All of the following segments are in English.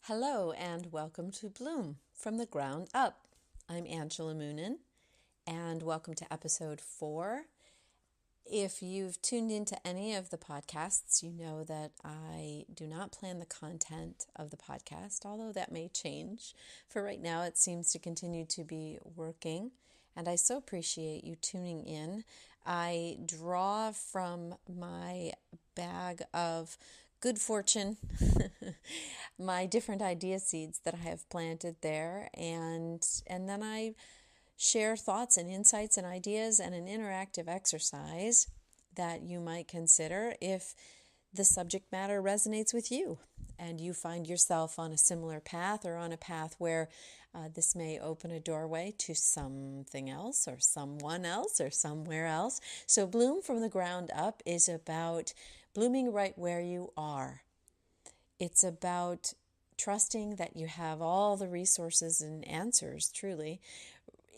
Hello and welcome to Bloom from the Ground Up. I'm Angela Moonan and welcome to episode 4. If you've tuned into any of the podcasts, you know that I do not plan the content of the podcast, although that may change. For right now, it seems to continue to be working, and I so appreciate you tuning in. I draw from my bag of good fortune, my different idea seeds that I have planted there, and then I share thoughts and insights and ideas and an interactive exercise that you might consider if the subject matter resonates with you and you find yourself on a similar path or on a path where this may open a doorway to something else or someone else or somewhere else. So Bloom from the Ground Up is about blooming right where you are. It's about trusting that you have all the resources and answers, truly,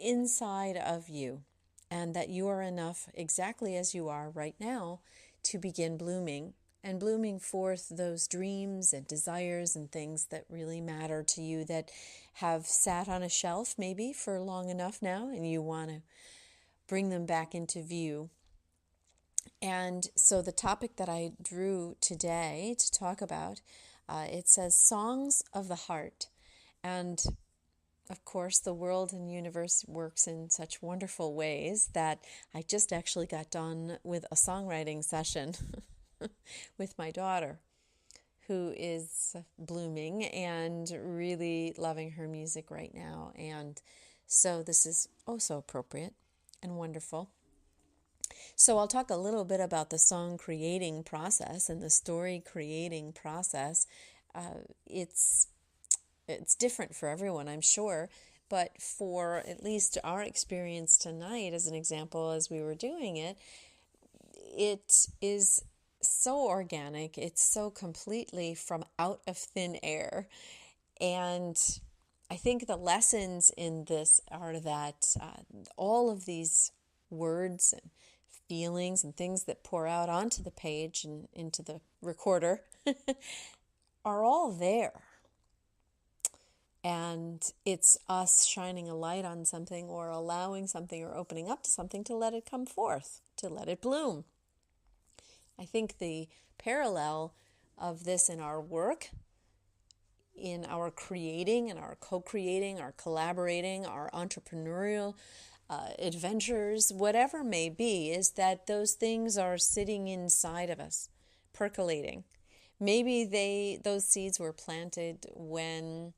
inside of you, and that you are enough exactly as you are right now to begin blooming and blooming forth those dreams and desires and things that really matter to you that have sat on a shelf maybe for long enough now, and you want to bring them back into view. And so the topic that I drew today to talk about, it says Songs of the Heart. And of course, the world and universe works in such wonderful ways that I just actually got done with a songwriting session with my daughter, who is blooming and really loving her music right now. And so this is oh so appropriate and wonderful. So I'll talk a little bit about the song creating process and the story creating process. It's different for everyone, I'm sure, but for at least our experience tonight, as an example, as we were doing it, it is so organic. It's so completely from out of thin air. And I think the lessons in this are that all of these words and feelings and things that pour out onto the page and into the recorder are all there. And it's us shining a light on something or allowing something or opening up to something to let it come forth, to let it bloom. I think the parallel of this in our work, in our creating and our co-creating, our collaborating, our entrepreneurial adventures, whatever may be, is that those things are sitting inside of us, percolating. Maybe those seeds were planted when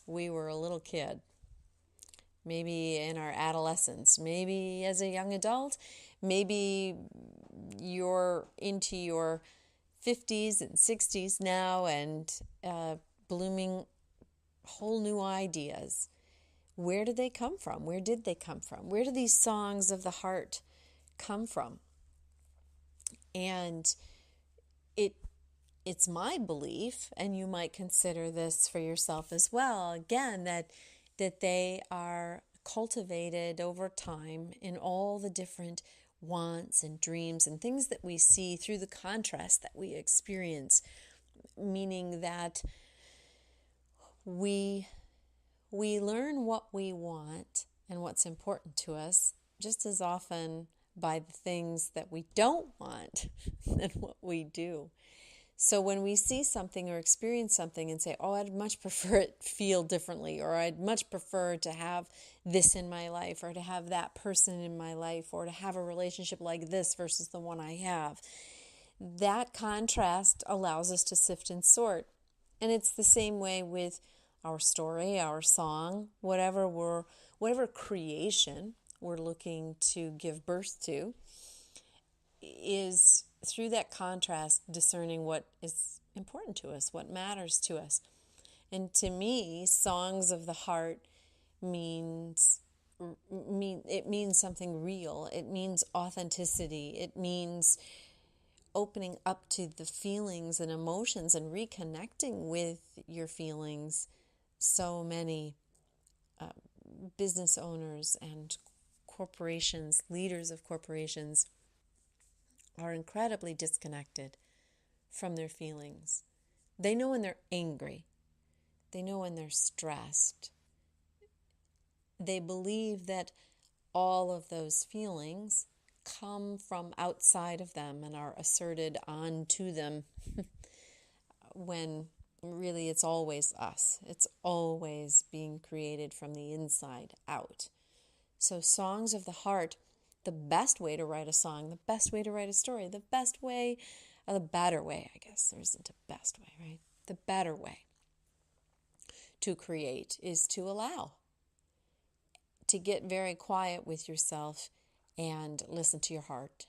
we were a little kid, maybe in our adolescence, maybe as a young adult, maybe you're into your 50s and 60s now and blooming whole new ideas. Where did they come from? Where did they come from? Where do these songs of the heart come from? And it's my belief, and you might consider this for yourself as well, again, that they are cultivated over time in all the different wants and dreams and things that we see through the contrast that we experience, meaning that we learn what we want and what's important to us just as often by the things that we don't want than what we do. So when we see something or experience something and say, oh, I'd much prefer it feel differently, or I'd much prefer to have this in my life, or to have that person in my life, or to have a relationship like this versus the one I have, that contrast allows us to sift and sort. And it's the same way with our story, our song, whatever creation we're looking to give birth to, is through that contrast discerning what is important to us, what matters to us. And to me, songs of the heart means something real. It means authenticity. It means opening up to the feelings and emotions and reconnecting with your feelings. So many business owners and corporations, leaders of corporations, are incredibly disconnected from their feelings. They know when they're angry. They know when they're stressed. They believe that all of those feelings come from outside of them and are asserted onto them when really it's always us. It's always being created from the inside out. So songs of the heart, the best way to write a song, the best way to write a story, the best way, or the better way, I guess. There isn't a best way, right? The better way to create is to allow, to get very quiet with yourself and listen to your heart.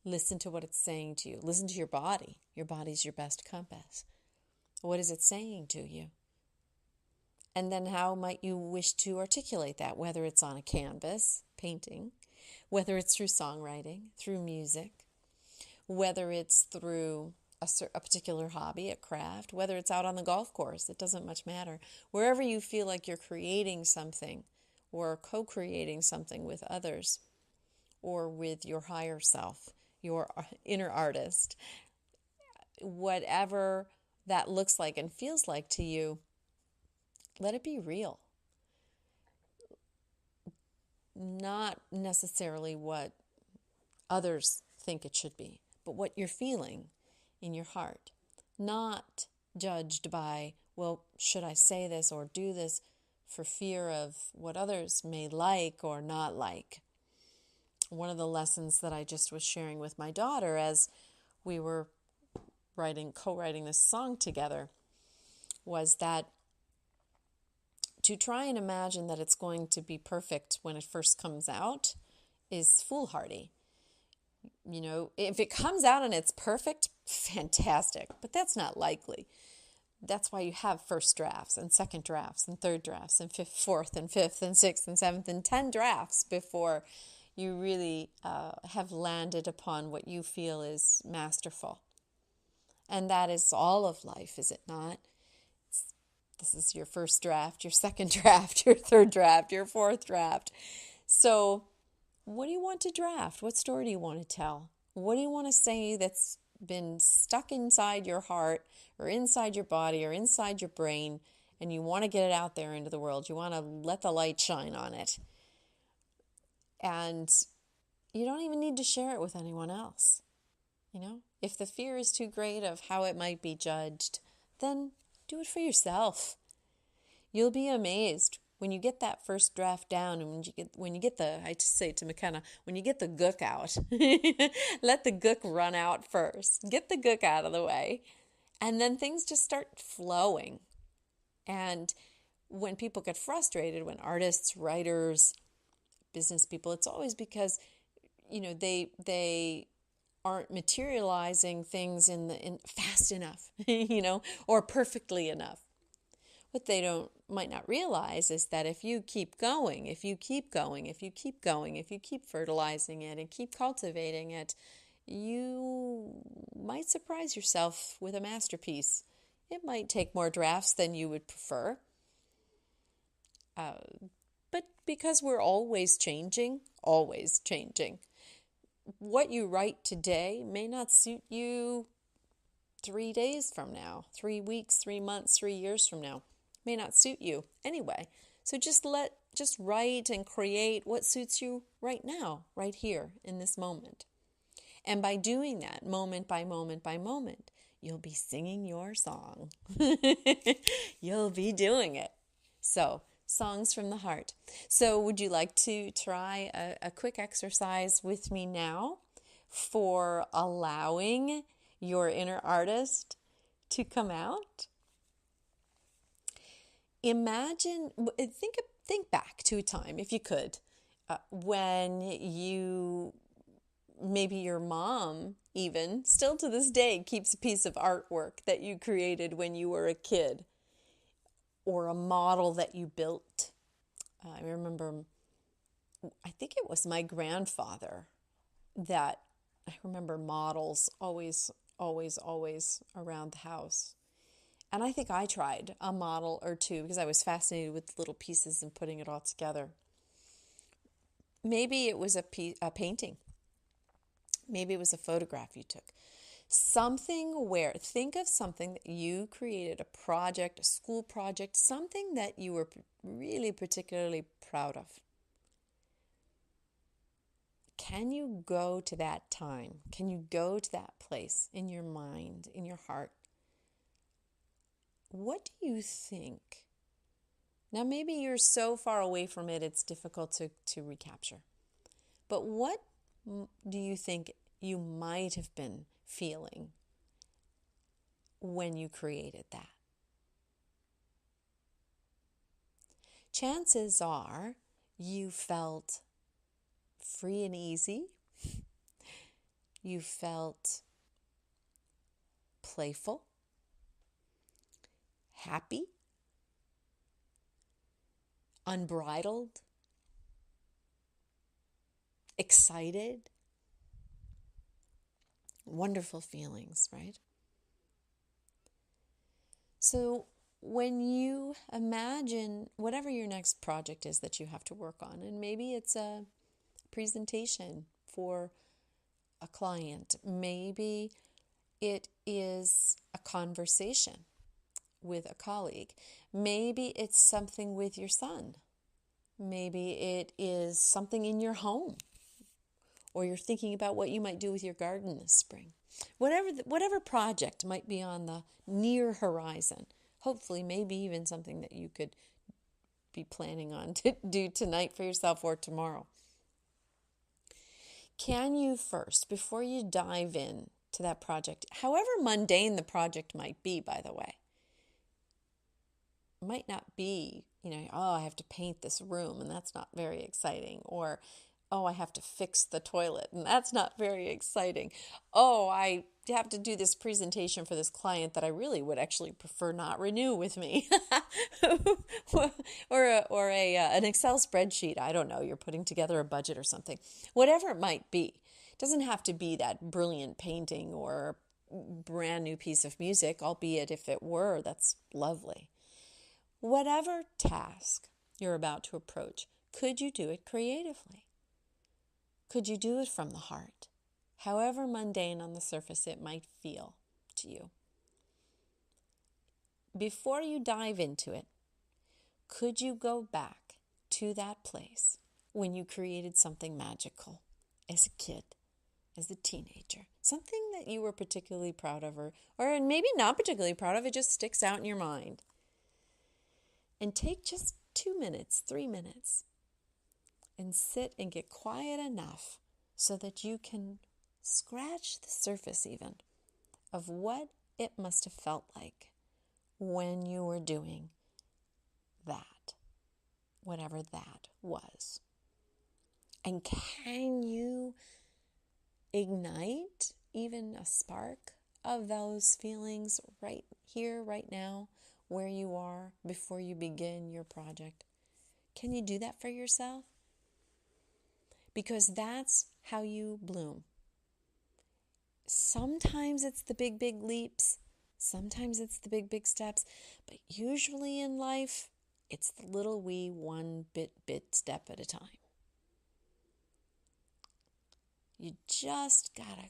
Listen to what it's saying to you. Listen to your body. Your body's your best compass. What is it saying to you? And then how might you wish to articulate that, whether it's on a canvas, painting, whether it's through songwriting, through music, whether it's through a particular hobby, a craft, whether it's out on the golf course, it doesn't much matter. Wherever you feel like you're creating something or co-creating something with others or with your higher self, your inner artist, whatever that looks like and feels like to you, let it be real. Not necessarily what others think it should be, but what you're feeling in your heart. Not judged by, well, should I say this or do this for fear of what others may like or not like. One of the lessons that I just was sharing with my daughter as we were co-writing this song together was that to try and imagine that it's going to be perfect when it first comes out is foolhardy. You know, if it comes out and it's perfect, fantastic, but that's not likely. That's why you have first drafts and second drafts and third drafts and fourth and fifth and sixth and seventh and 10 drafts before you really have landed upon what you feel is masterful. And that is all of life, is it not? This is your first draft, your second draft, your third draft, your fourth draft. So what do you want to draft? What story do you want to tell? What do you want to say that's been stuck inside your heart or inside your body or inside your brain, and you want to get it out there into the world? You want to let the light shine on it. And you don't even need to share it with anyone else. You know, if the fear is too great of how it might be judged, then do it for yourself. You'll be amazed when you get that first draft down, and when you get the, I just say to McKenna, when you get the gook out, let the gook run out first. Get the gook out of the way, and then things just start flowing. And when people get frustrated, when artists, writers, business people, it's always because, you know, they aren't materializing things in fast enough, you know, or perfectly enough. What they might not realize is that if you keep going, if you keep fertilizing it and keep cultivating it, you might surprise yourself with a masterpiece. It might take more drafts than you would prefer. But because we're always changing, what you write today may not suit you 3 days from now, 3 weeks, 3 months, 3 years from now. May not suit you anyway. So just write and create what suits you right now, right here in this moment. And by doing that, moment by moment by moment, you'll be singing your song. You'll be doing it. So, songs from the heart. So would you like to try a quick exercise with me now for allowing your inner artist to come out? Imagine, think back to a time, if you could, when maybe your mom even, still to this day, keeps a piece of artwork that you created when you were a kid, or a model that you built. I remember, I think it was my grandfather that I remember models always around the house. And I think I tried a model or two because I was fascinated with little pieces and putting it all together. Maybe it was a painting. Maybe it was a photograph you took. Think of something that you created, a project, a school project, something that you were really particularly proud of. Can you go to that time? Can you go to that place in your mind, in your heart? What do you think? Now, maybe you're so far away from it, it's difficult to recapture. But what do you think you might have been feeling when you created that? Chances are you felt free and easy. You felt playful, happy, unbridled, excited. Wonderful feelings, right? So when you imagine whatever your next project is that you have to work on, and maybe it's a presentation for a client, maybe it is a conversation with a colleague, maybe it's something with your son, maybe it is something in your home, or you're thinking about what you might do with your garden this spring. Whatever project might be on the near horizon, hopefully maybe even something that you could be planning on to do tonight for yourself or tomorrow. Can you first, before you dive in to that project, however mundane the project might be, by the way, it might not be, I have to paint this room and that's not very exciting, or I have to fix the toilet, and that's not very exciting. I have to do this presentation for this client that I really would actually prefer not renew with me. or an Excel spreadsheet. I don't know, you're putting together a budget or something. Whatever it might be. It doesn't have to be that brilliant painting or brand new piece of music, albeit if it were, that's lovely. Whatever task you're about to approach, could you do it creatively? Could you do it from the heart, however mundane on the surface it might feel to you? Before you dive into it, could you go back to that place when you created something magical as a kid, as a teenager? Something that you were particularly proud of, or maybe not particularly proud of, it just sticks out in your mind. And take just 2 minutes, 3 minutes, and sit and get quiet enough so that you can scratch the surface even of what it must have felt like when you were doing that, whatever that was. And can you ignite even a spark of those feelings right here, right now, where you are before you begin your project? Can you do that for yourself? Because that's how you bloom. Sometimes it's the big, big leaps. Sometimes it's the big, big steps. But usually in life, it's the little wee one bit step at a time. You just gotta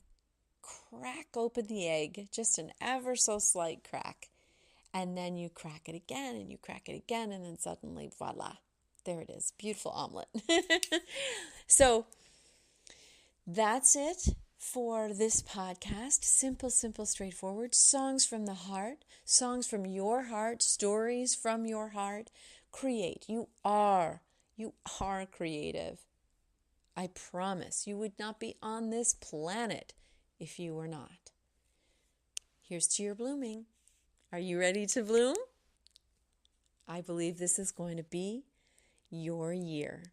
crack open the egg, just an ever so slight crack. And then you crack it again, and you crack it again, and then suddenly, voila, there it is. Beautiful omelet. So that's it for this podcast. Simple, straightforward. Songs from the heart. Songs from your heart. Stories from your heart. Create. You are creative. I promise you would not be on this planet if you were not. Here's to your blooming. Are you ready to bloom? I believe this is going to be your year.